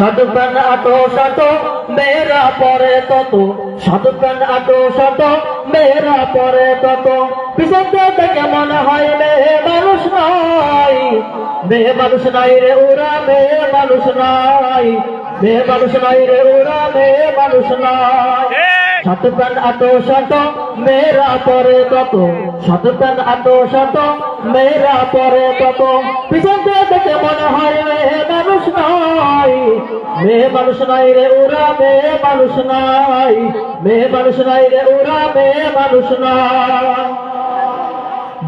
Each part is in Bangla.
শত প্রাণ আটো শত মেয়েরা পরে তত, শত প্রাণ আটো শত মেয়েরা পরে তত, পিছন থেকে মনে হয় মেয়ে মানুষ নাই, মেয়ে মানুষ নাই রে ওরা মেয়ে মানুষ নাই, মেয়ে মানুষ নাই রে ওরা মেয়ে মানুষ নাই। শত প্রাণ আটো শত মেয়েরা পরে তত, শত প্রাণ আটো শত মেয়েরা পরে তত, পিছন থেকে মনে হয় মেয়ে মানুষ নাই, মেয়ে মানুষ নাই রে ওরা মেয়ে মানুষ নাই, মেয়ে মানুষ নাই রে ওরা মেয়ে মানুষ নাই।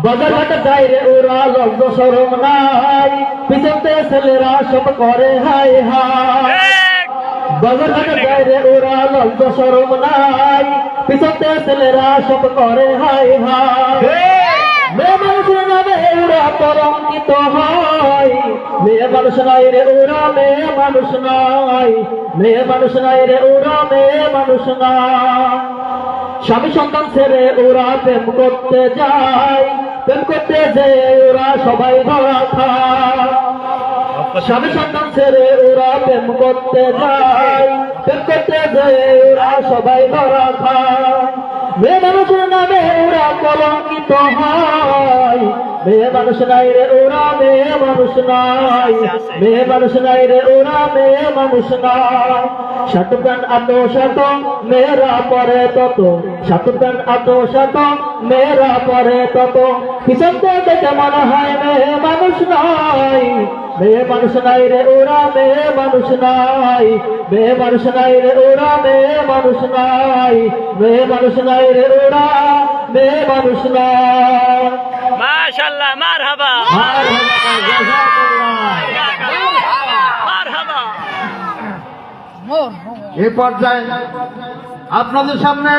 বাজার ঘাটে যাই রে ওরা লজ্জ শরম নাই, পিছনতে ছেলেরা সব করে হাই হাই। বাজার ঘাটে যাই রে ওরা লজ্জ শরম নাই, পিছনতে ছেলেরা সব করে হাই হাই। মেয়ে মানুষের নামে ওরা কলঙ্কিত হয়, মেয়ে মানুষ নাই রে ওরা মেয়ে মানুষ নাই, মেয়ে মানুষ নাই রে ওরা মেয়ে মানুষ নাই। স্বামী সন্তান ছেড়ে ওরা প্রেম করতে যায়, প্রেম করতে যে ওরা সবাই ধরা খায়। স্বামী সন্তান ছেড়ে ওরা প্রেম করতে যায়, প্রেম করতে যে ওরা সবাই ধরা খায়। মেয়ে মানুষের নামে ওরা কলঙ্কিত হয়, মেয়ে মানুষ নাই রে ওরা মেয়ে মানুষ নাই, মেয়ে মানুষ নাই রে ওরা মেয়ে মানুষ নাই। শত প্রাণ আটো শত মেয়েরা পরে তত, শত প্রাণ আটো শত মেয়েরা পরে তত, পিছন থেকে মনে হয় মেয়ে মানুষ নাই, মেয়ে মানুষ নাই রে ওরা মেয়ে মানুষ নাই, মেয়ে মানুষ নাই রে ওরা মেয়ে মানুষ নাই, মেয়ে মানুষ নাই রে ওরা মেয়ে মানুষ নাই। মাশাআল্লাহ, মারহাবা মারহাবা। এই পর্যায়ে আপনাদের সামনে